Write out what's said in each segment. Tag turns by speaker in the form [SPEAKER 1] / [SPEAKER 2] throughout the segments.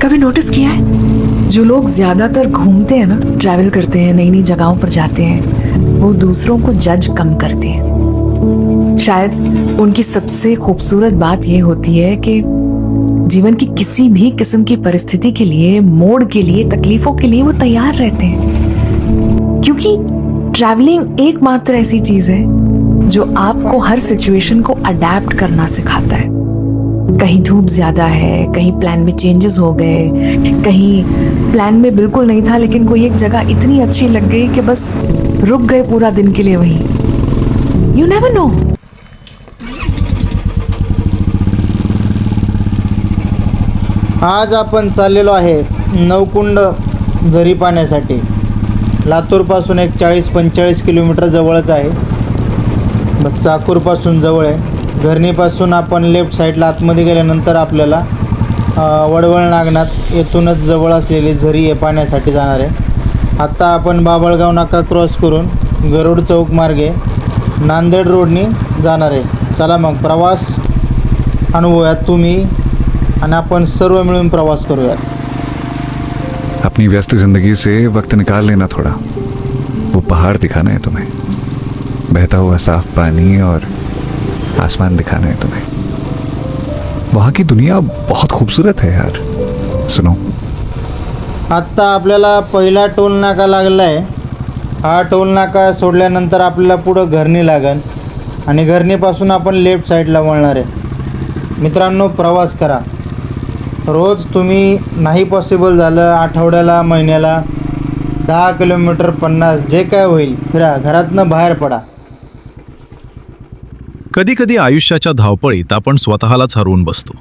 [SPEAKER 1] कभी notice KIA है, जो लोग ज्यादातर घूमते हैं ना, ट्रैवल करते हैं, नई नई जगहों पर जाते हैं, वो दूसरों को जज कम करते हैं। शायद उनकी सबसे खूबसूरत बात ये होती है कि जीवन की किसी भी किस्म की परिस्थिति के लिए, मोड़ के लिए, तकलीफों के लिए वो तैयार रहते हैं। क्योंकि ट्रैवलिंग एकमात्र ऐसी चीज है जो आपको हर सिचुएशन को अडेप्ट करना सिखाता है। कहीं धूप ज्यादा है, कहीं प्लान में चेंजेस हो गए, कहीं प्लान में बिल्कुल नहीं था लेकिन कोई एक जगह इतनी अच्छी लग गई कि बस रुक गए पूरा दिन के लिए वहीं। You never know.
[SPEAKER 2] आज आपण चाललेलो आहे नवकुंड झरी पाहण्यासाठी। लातूरपासून एक 40-45 किलोमीटर जवळच आहे। चाकूरपासून जवळ आहे। घरणीपासून आपण लेफ्ट साईडला आतमध्ये गेल्यानंतर आपल्याला वडवळ नागनाथ येथूनच जवळ असलेली झरी हे पाहण्यासाठी जाणार आहे। आता आपण बाबळगाव नाका क्रॉस करून गरुड चौक मार्गे नांदेड रोडनी जाणार आहे। चला मग प्रवास अनुभवूयात तुम्ही आणि आपण सर्व मिळून प्रवास करूयात।
[SPEAKER 3] अपनी व्यस्त जिंदगी से वक्त निकाल लेना थोड़ा, वो पहाड़ दिखाना है तुम्हें, बहता हुआ साफ पानी और आसमान दिखाना है तुम्हें। वहाँ की दुनिया बहुत खूबसूरत है यार। सुनो,
[SPEAKER 2] आत्ता आपल्याला पहिला टोल नाका लागला आहे। हा टोल नाका सोडल्यानंतर आपल्याला पुढं घरणी लागेल आणि घरणीपासून आपण लेफ्ट साईडला वळणार आहे। मित्रांनो, प्रवास करा। रोज तुम्ही नाही पॉसिबल झालं आठवड्याला, महिन्याला 10 किलोमीटर, 50 जे काय होईल फिरा, घरातनं बाहेर पडा।
[SPEAKER 4] कधी कधी आयुष्याच्या धावपळीत आपण स्वतःलाच हरवून बसतो।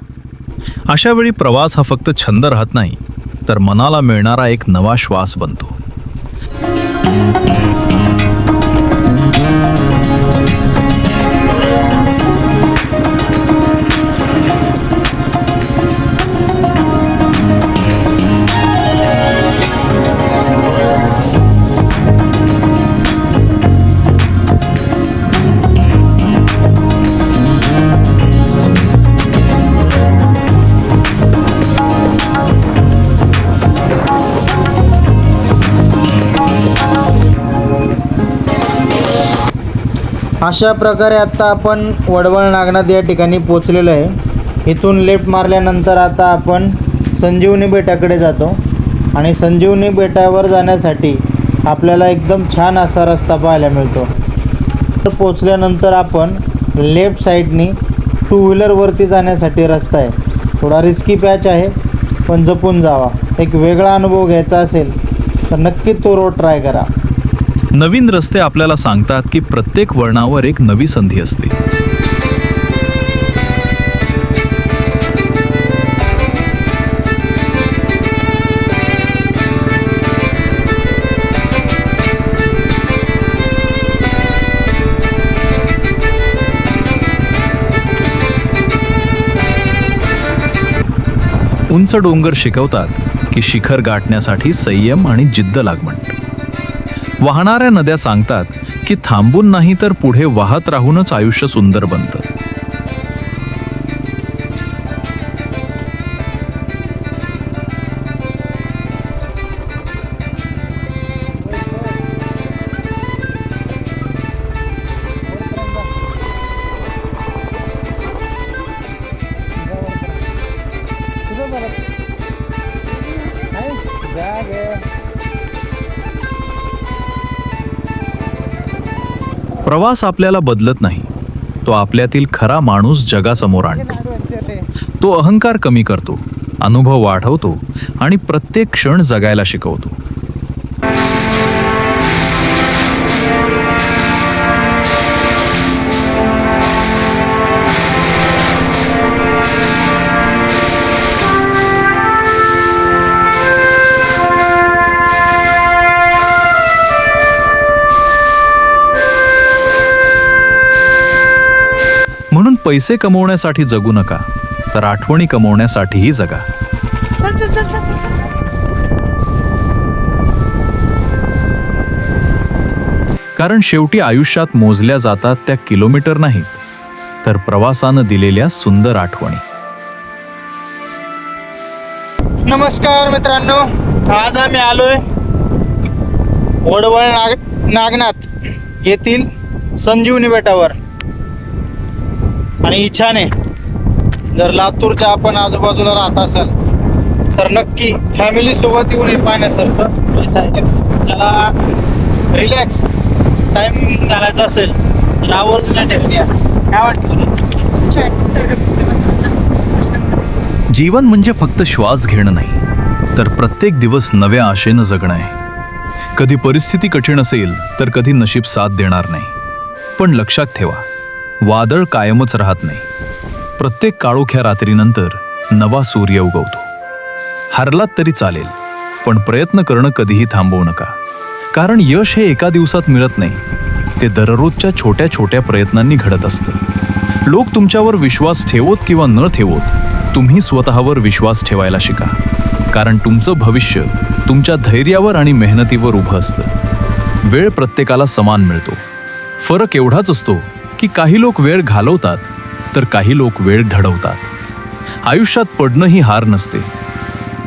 [SPEAKER 4] अशा वेळी प्रवास हा फक्त छंद राहत नाही, तर मनाला मिळणारा एक नवा श्वास बनतो।
[SPEAKER 2] अशा प्रकारे आता आपण वडवळ नागनाथ या ठिकाणी पोचलेलो आहे। इथून लेफ्ट मारल्यानंतर आता आपण संजीवनी बेटाकडे जातो आणि संजीवनी बेटावर जाण्यासाठी आपल्याला एकदम छान असा रस्ता पाहायला मिळतो। तर पोचल्यानंतर आपण लेफ्ट साईडनी 2 व्हीलरवरती जाण्यासाठी रस्ता आहे। थोडा रिस्की पॅच आहे, पण जपून जावा। एक वेगळा अनुभव घ्यायचा असेल तर नक्की तो रोड ट्राय करा।
[SPEAKER 4] नवीन रस्ते आपल्याला सांगतात की प्रत्येक वळणावर एक नवी संधी असते। उंच डोंगर शिकवतात की शिखर गाठण्यासाठी संयम आणि जिद्द लागतं। वाहणाऱ्या नद्या सांगतात की थांबून नाही तर पुढे वाहत राहूनच आयुष्य सुंदर बनतं। प्रवास आपल्याला बदलत नाही, तो आपल्यातील खरा माणूस जगासमोर आणतो। तो अहंकार कमी करतो, अनुभव वाढवतो आणि प्रत्येक क्षण जगायला शिकवतो। म्हणून पैसे कमवण्यासाठी जगू नका, तर आठवणी कमवण्यासाठीही जगा। कारण शेवटी आयुष्यात मोजल्या जातात त्या किलोमीटर नाहीत, तर प्रवासानं दिलेल्या सुंदर आठवणी।
[SPEAKER 2] नमस्कार मित्रांनो, आज आम्ही आलोय वडवळ नागनाथ येथील संजीवनी बेटावर. आणि इच्छाने जर लातूरच्या आपण आजूबाजूला राहत असाल तर नक्की फॅमिली सोबत येऊन हे पाहण्यासारखं प्लेस आहे. त्याला रिलॅक्स टाइम घालायचा असेल तर आवर्जून या ठिकाणी या. काय वाटतं?
[SPEAKER 4] जीवन म्हणजे फक्त श्वास घेणं नाही, तर प्रत्येक दिवस नव्या आशेनं जगणं आहे. कधी परिस्थिती कठीण असेल तर कधी नशीब साथ देणार नाही. पण लक्षात ठेवा, वादळ कायमच राहत नाही. प्रत्येक काळोख्या रात्रीनंतर नवा सूर्य उगवतो. हरलात तरी चालेल, पण प्रयत्न करणं कधीही थांबवू नका. कारण यश हे एका दिवसात मिळत नाही, ते दररोजच्या छोट्या छोट्या प्रयत्नांनी घडत असतं. लोक तुमच्यावर विश्वास ठेवोत किंवा न ठेवोत, तुम्ही स्वतःवर विश्वास ठेवायला शिका. कारण तुमचं भविष्य तुमच्या धैर्यावर आणि मेहनतीवर उभं असतं. वेळ प्रत्येकाला समान मिळतो. फरक एवढाच असतो की काही लोक वेळ घालवतात तर काही लोक वेळ घडवतात. आयुष्यात पडणं ही हार नसते.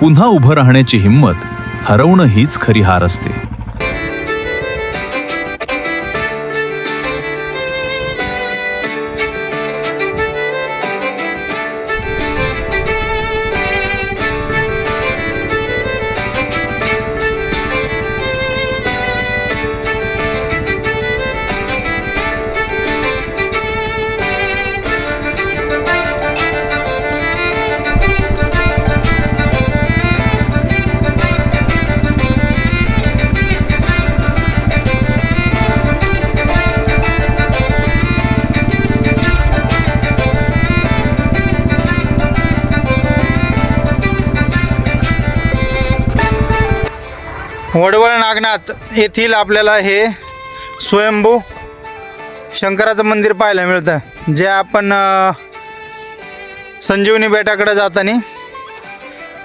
[SPEAKER 4] पुन्हा उभं राहण्याची हिंमत हरवणं हीच खरी हार असते.
[SPEAKER 2] वडवळ नागनाथ येथील आपल्याला हे स्वयंभू शंकराचं मंदिर पाहायला मिळतं, जे आपण संजीवनी बेटाकडे जाताना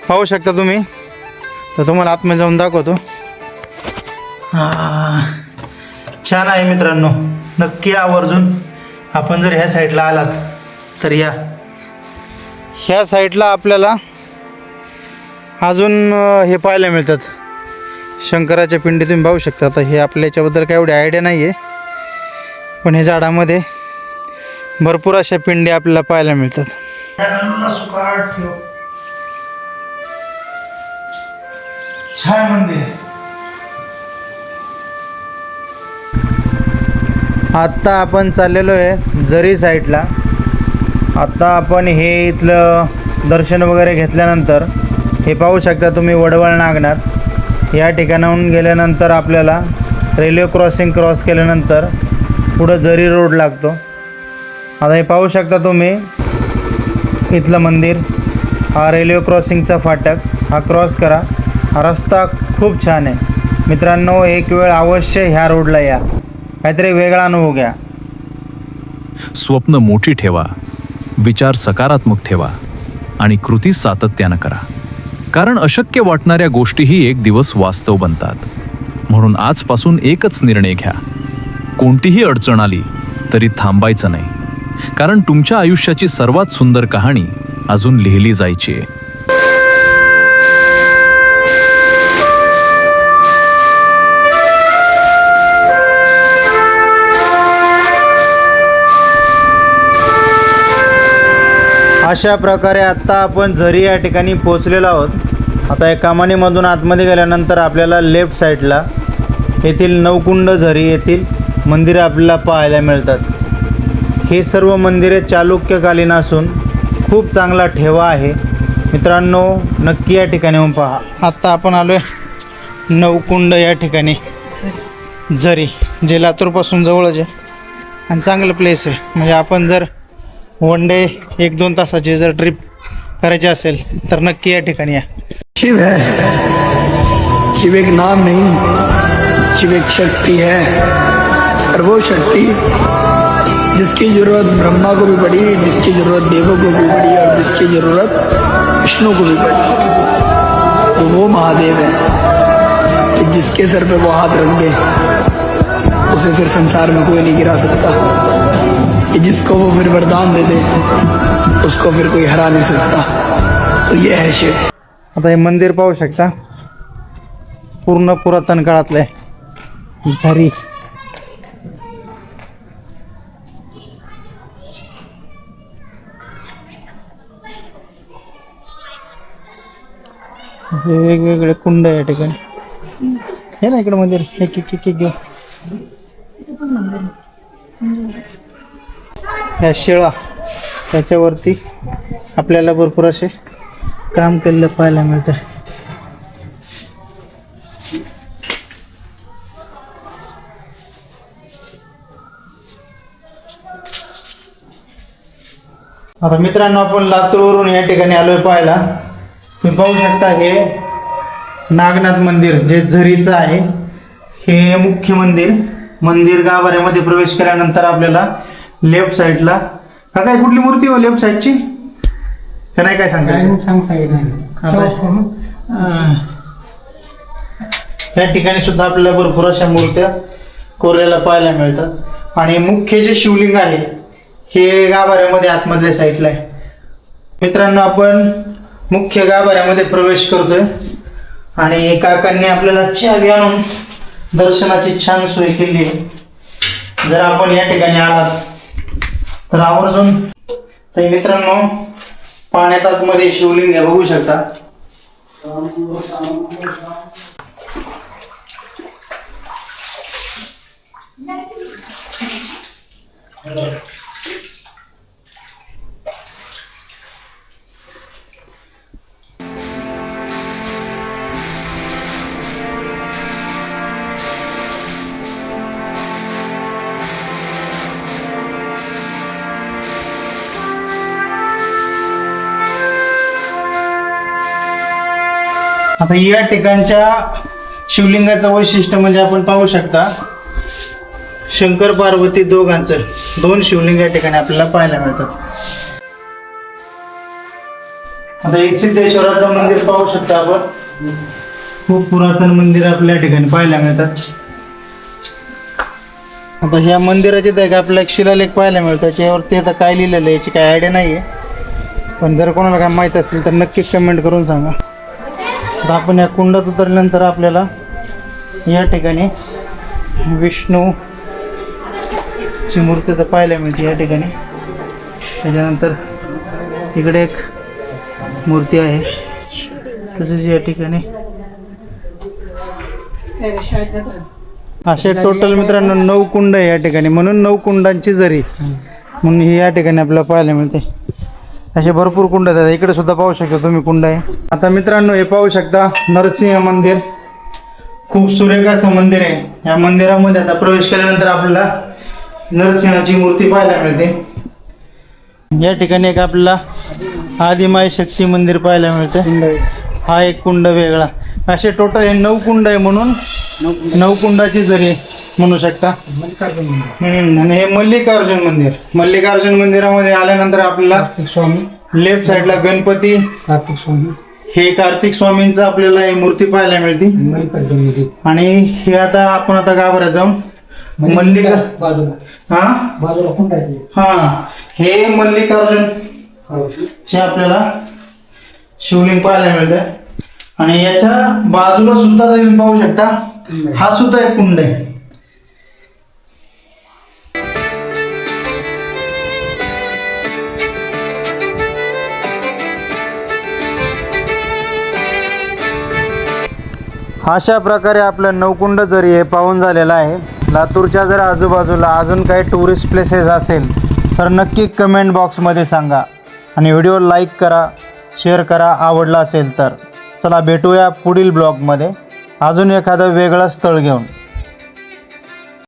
[SPEAKER 2] पाहू शकता तुम्ही. तर तुम्हाला आतमध्ये जाऊन दाखवतो. छान आहे मित्रांनो, नक्की आवर्जून आपण जर ह्या साईडला आलात तर ह्या साईडला आपल्याला अजून हे पाहायला मिळतात. शंकराच्या पिंडी तुम्ही पाहू शकता. आता हे आपल्या याच्याबद्दल काय एवढी आयडिया नाही आहे, पण हे झाडामध्ये भरपूर अशा पिंडी आपल्याला पाहायला मिळतात. छान मंदिर. आत्ता आपण चाललेलो आहे झरी साईडला. आत्ता आपण हे इथलं दर्शन वगैरे घेतल्यानंतर हे पाहू शकता तुम्ही वडवळ नागनाथ. या ठिकाणाहून गेल्यानंतर आपल्याला रेल्वे क्रॉसिंग क्रॉस केल्यानंतर पुढं झरी रोड लागतो. आता हे पाहू शकता तुम्ही इथलं मंदिर. हा रेल्वे क्रॉसिंगचा फाटक, हा क्रॉस करा. हा रस्ता खूप छान आहे मित्रांनो. एक वेळ अवश्य ह्या रोडला या, काहीतरी वेगळा अनुभव घ्या.
[SPEAKER 4] स्वप्न मोठी ठेवा, विचार सकारात्मक ठेवा आणि कृती सातत्यानं करा. कारण अशक्य वाटणाऱ्या गोष्टीही एक दिवस वास्तव बनतात. म्हणून आजपासून एकच निर्णय घ्या. कोणतीही अडचण आली तरी थांबायचं नाही, कारण तुमच्या आयुष्याची सर्वात सुंदर कहाणी अजून लिहिली जायची आहे.
[SPEAKER 2] अशा प्रकारे आत्ता आपण झरी या ठिकाणी पोचलेलो आहोत. आता या कमानीमधून आतमध्ये गेल्यानंतर आपल्याला लेफ्ट साईडला येथील नवकुंड झरी येथील मंदिरे आपल्याला पाहायला मिळतात. हे सर्व मंदिरे चालुक्यकालीन असून खूप चांगला ठेवा आहे मित्रांनो. नक्की या ठिकाणी येऊन पहा. आत्ता आपण आलो आहे नवकुंड या ठिकाणी झरी, जे लातूरपासून जवळच आहे आणि चांगलं प्लेस आहे. म्हणजे आपण जर वन डे 1-2 तासाची जर ट्रिप करायची असेल तर नक्की या ठिकाणी या.
[SPEAKER 5] शिव है, शिव एक नाम नहीं, शिव एक शक्ति है. और वो शक्ति जिसकी जरूरत ब्रह्मा को भी पड़ी, जिसकी जरूरत देवों को भी पड़ी और जिसकी जरूरत विष्णु को भी पड़ी, तो वो महादेव है कि जिसके सर पे वो हाथ रख दे उसे फिर संसार में कोई नहीं गिरा सकता. कि जिसको वो फिर वरदान दे दे उसको फिर कोई हरा नहीं सकता. तो ये है शिव.
[SPEAKER 2] आता हे मंदिर पाहू शकता, पूर्ण पुरातन काळातलं आहे. झारी हे वेगवेगळे कुंड आहे या ठिकाणी. हे ना इकडे मंदिर एक एक एक एक घेऊ. या शिळा त्याच्यावरती आपल्याला भरपूर असे काम केलेलं पाहायला मिळतं. आता मित्रांनो, आपण लातूरवरून या ठिकाणी आलोय पाहायला. तुम्ही पाहू शकता हे नागनाथ मंदिर जे झरीचं आहे. हे मुख्य मंदिर गाभाऱ्यामध्ये प्रवेश केल्यानंतर आपल्याला लेफ्ट साईडला काय कुठली मूर्ती हो लेफ्ट साईडची का नाही काय सांगता या ठिकाणी सुद्धा आपल्याला भरपूर अशा मूर्त्या कोरलेल्या पाहायला मिळतात. आणि मुख्य जे शिवलिंग आहे हे गाभाऱ्यामध्ये आतमधल्या साईडला आहे. मित्रांनो, आपण मुख्य गाभाऱ्यामध्ये प्रवेश करतोय आणि काकांनी आपल्याला चावी आणून दर्शनाची छान सोय केली आहे. जर आपण या ठिकाणी आलात तर आवर्जून. तर मित्रांनो, पाण्यात आतमध्ये शिवलिंग आहे बघू शकता. आता या ठिकाणच्या शिवलिंगाचं वैशिष्ट्य म्हणजे आपण पाहू शकता, शंकर पार्वती दोन शिवलिंग या ठिकाणी आपल्याला पाहायला मिळतात. आता एक सिद्धेश्वराचं मंदिर पाहू शकता आपण. खूप पुरातन मंदिर आपल्या ठिकाणी पाहायला मिळतात. आता ह्या मंदिराचे त्या आपल्याला एक शिलालेख पाहायला मिळतो. त्याच्यावरती आता काय लिहिलेलं आहे याची काय आयडिया नाही आहे, पण जर कोणाला काय माहीत असेल तर नक्कीच कमेंट करून सांगा. आता आपण या कुंडात उतरल्यानंतर आपल्याला या ठिकाणी विष्णूची मूर्ती तर पाहायला मिळते या ठिकाणी. त्याच्यानंतर इकडे एक मूर्ती आहे. तसेच या ठिकाणी असे टोटल मित्रांनो 9 कुंड आहे या ठिकाणी. म्हणून 9 कुंडांची झरी म्हणून ही या ठिकाणी आपल्याला पाहायला मिळते. असे भरपूर कुंड आहेत. इकडे सुद्धा पाहू शकता तुम्ही कुंड आहे. आता मित्रांनो, हे पाहू शकता नरसिंह मंदिर. खूप सुरेख असं मंदिर आहे. या मंदिरामध्ये आता प्रवेश केल्यानंतर आपल्याला नरसिंहाची मूर्ती पाहायला मिळते. या ठिकाणी एक आपल्याला आदिमाय शक्ती मंदिर पाहायला मिळते. हा एक कुंड वेगळा. असे टोटल हे 9 कुंड आहे म्हणून 9 कुंडाची झरी म्हणू शकता. आणि हे मल्लिकार्जुन मंदिरामध्ये आल्यानंतर आपल्याला लेफ्ट साईडला गणपती, हे कार्तिक स्वामींचं आपल्याला ही मूर्ती पाहायला मिळते. आणि हे आता आपण आता गाभाऱ्यात जाऊन हे मल्लिकार्जुन चे आपल्याला शिवलिंग पाहायला मिळतं. आणि याच्या बाजूला सुद्धा तुम्ही पाहू शकता, हा सुद्धा एक कुंड आहे. अशा प्रकारे आपलं 9 कुंड जरी हे पाहून झालेलं आहे. लातूरच्या जर आजूबाजूला अजून काही टुरिस्ट प्लेसेस असेल तर नक्की कमेंट बॉक्समध्ये सांगा. आणि व्हिडिओ लाईक करा, शेअर करा आवडला असेल तर. चला भेटूया पुढील ब्लॉगमध्ये अजून एखादं वेगळं स्थळ घेऊन.